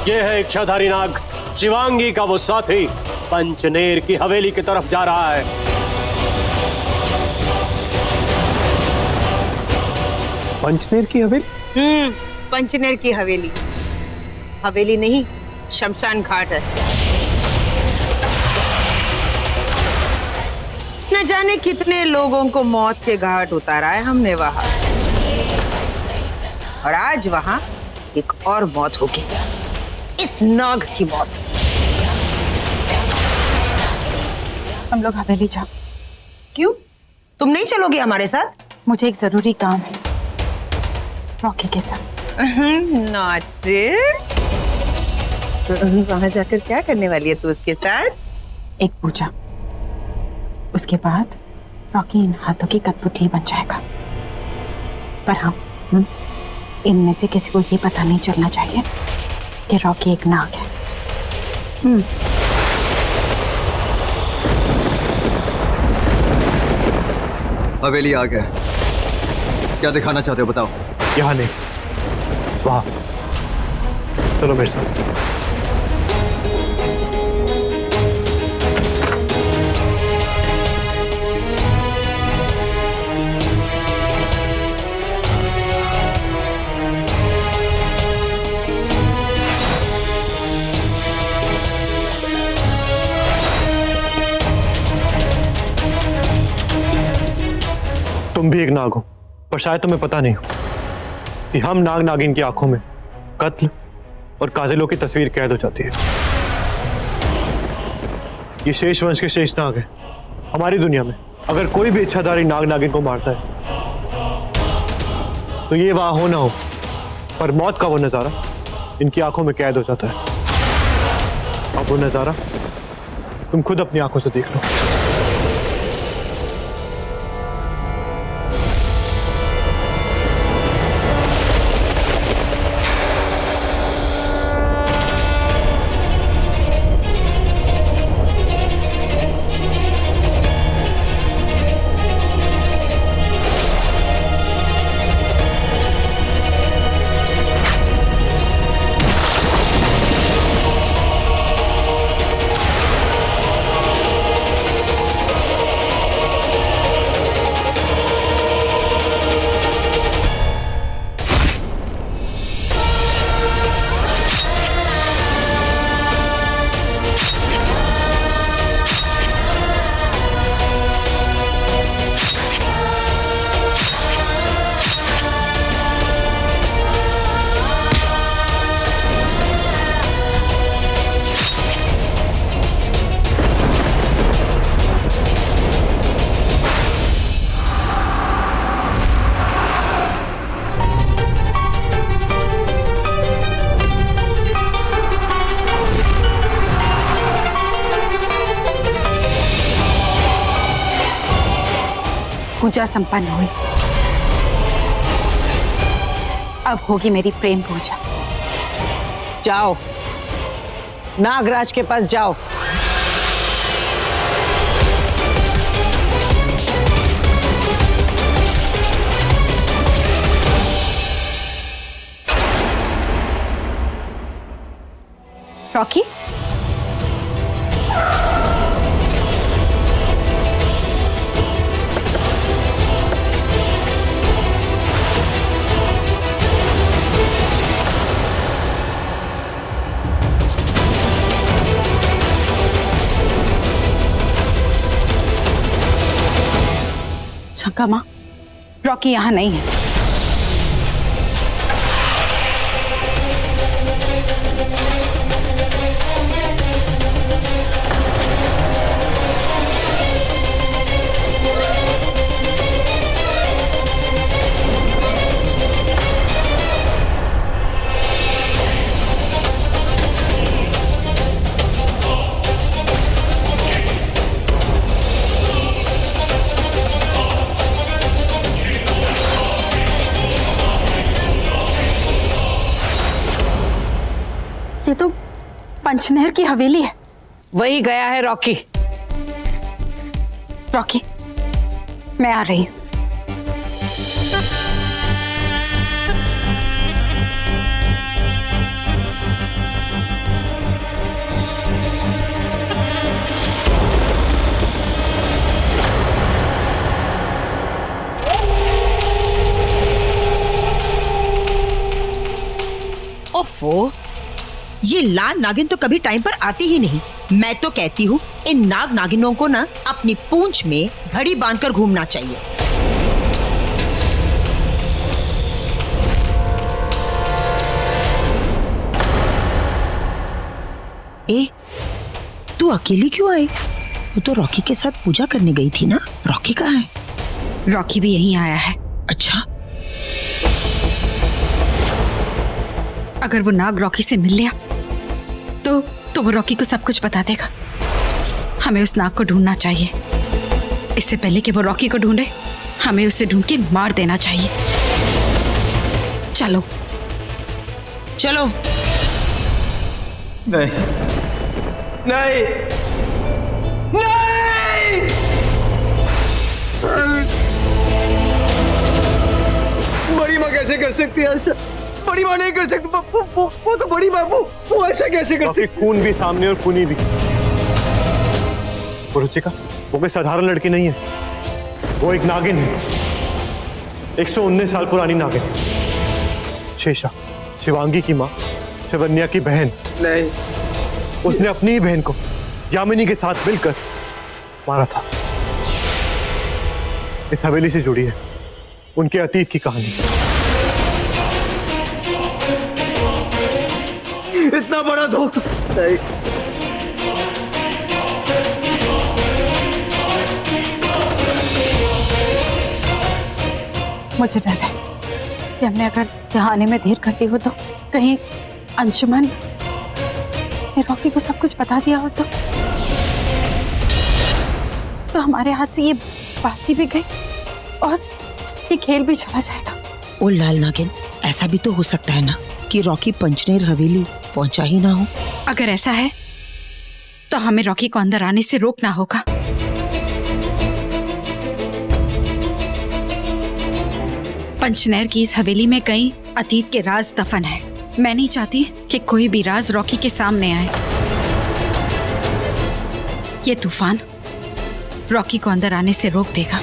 ये है इच्छाधारी नाग, शिवांगी का वो साथी पंचनेर की हवेली की तरफ जा रहा है। पंचनेर की हवेली? पंचनेर की हवेली। हवेली नहीं, शमशान घाट है। न जाने कितने लोगों को मौत के घाट उतारा है हमने वहां, और आज वहां एक और मौत होगी, इस नाग की मौत। हम लोग हवेली जाओ। क्यों, तुम नहीं चलोगे हमारे साथ? मुझे एक जरूरी काम है रॉकी के साथ। वहां जाकर क्या करने वाली है तू उसके साथ? एक पूजा, उसके बाद रॉकी इन हाथों की कठपुतली बन जाएगा। पर हम इनमें से किसी को ये पता नहीं चलना चाहिए कि रॉकी एक नाग है। हवेली आ गया। क्या दिखाना चाहते हो बताओ। यहाँ नहीं, वहाँ। चलो मेरे साथ। तुम भी एक नाग हो, पर शायद तुम्हें पता नहीं हो कि हम नाग नागिन की आंखों में कत्ल और कातिलों की तस्वीर कैद हो जाती है। ये शेष वंश के शेष नाग है। हमारी दुनिया में अगर कोई भी इच्छाधारी नाग नागिन को मारता है तो ये वहां हो ना हो, पर मौत का वो नजारा इनकी आंखों में कैद हो जाता है। अब वो नजारा तुम खुद अपनी आंखों से देख लो। पूजा संपन्न हुई। अब होगी मेरी प्रेम पूजा। जाओ, नागराज के पास जाओ। रॉकी, शंका माँ, रॉकी यहाँ नहीं है। ये तो पंचनहर की हवेली है। वही गया है रॉकी। रॉकी, मैं आ रही हूं। ओफो, ये लाल नागिन तो कभी टाइम पर आती ही नहीं। मैं तो कहती हूँ इन नाग नागिनों को ना अपनी पूंछ में घड़ी बांधकर घूमना चाहिए। ए, तू अकेली क्यों आई? वो तो रॉकी के साथ पूजा करने गई थी ना। रॉकी कहाँ है? रॉकी भी यहीं आया है। अच्छा, अगर वो नाग रॉकी से मिल लिया तो वो रॉकी को सब कुछ बता देगा। हमें उस नाग को ढूंढना चाहिए। इससे पहले कि वो रॉकी को ढूंढे, हमें उसे ढूंढ के मार देना चाहिए। चलो चलो। नहीं नहीं नहीं, बड़ी माँ कैसे कर सकती है ऐसा? बड़ी माँ नहीं कर सकती। वो तो बड़ी माँ, वो ऐसा कैसे कर सकती? खून भी सामने और खूनी भी। रुचिका, वो कोई साधारण लड़की नहीं है, वो एक नागिन है। 119 साल पुरानी नागिन। शेषा, शिवांगी की माँ, शिवन्या की बहन। नहीं, उसने अपनी ही बहन को यामिनी के साथ मिलकर मारा था। इस हवेली से जुड़ी है उनके अतीत की कहानी। इतना बड़ा धोखा। नहीं, मुझे डर है कि हमने अगर यहाँ आने में देर करती हो तो कहीं अंशुमन ने रॉकी को सब कुछ बता दिया हो तो हमारे हाथ से ये बाजी भी गई और ये खेल भी चला जाएगा। ओ लाल नागिन, ऐसा भी तो हो सकता है ना कि रॉकी पंचनेर हवेली पहुंचा ही ना हो। अगर ऐसा है तो हमें रॉकी को अंदर आने से रोकना होगा। पंचनैर की इस हवेली में कई अतीत के राज दफन है। मैं नहीं चाहती कि कोई भी राज रॉकी के सामने आए। ये तूफान रॉकी को अंदर आने से रोक देगा।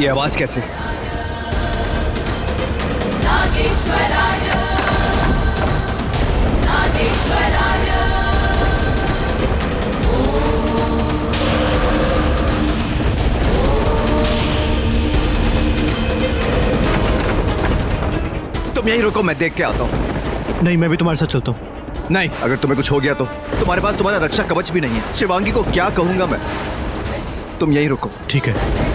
ये आवाज कैसे? तुम यहीं रुको, मैं देख के आता हूँ। नहीं, मैं भी तुम्हारे साथ चलता हूँ। नहीं, अगर तुम्हें कुछ हो गया तो तुम्हारे पास तुम्हारा रक्षा कवच भी नहीं है। शिवांगी को क्या कहूंगा मैं? तुम यहीं रुको। ठीक है।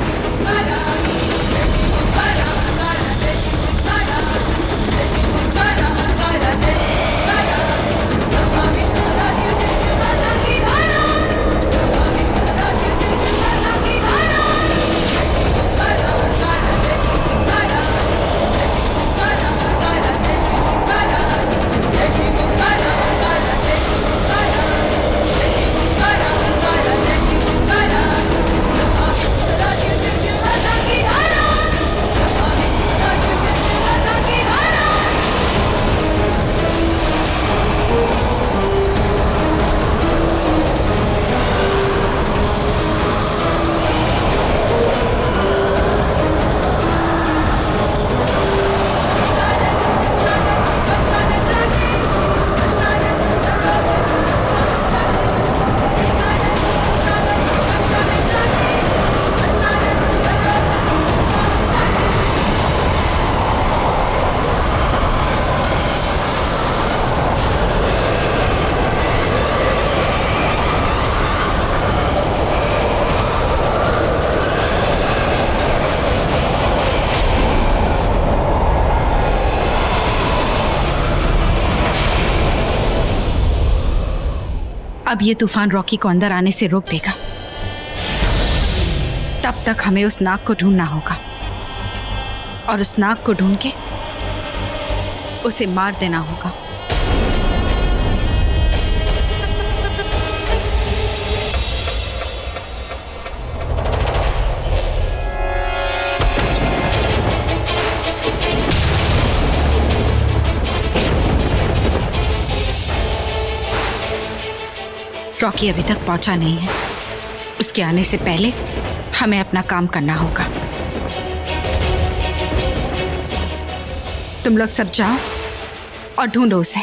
अब ये तूफान रॉकी को अंदर आने से रोक देगा। तब तक हमें उस नाग को ढूंढना होगा और उस नाग को ढूंढ के उसे मार देना होगा। रॉकी अभी तक पहुंचा नहीं है। उसके आने से पहले हमें अपना काम करना होगा। तुम लोग सब जाओ और ढूंढो उसे।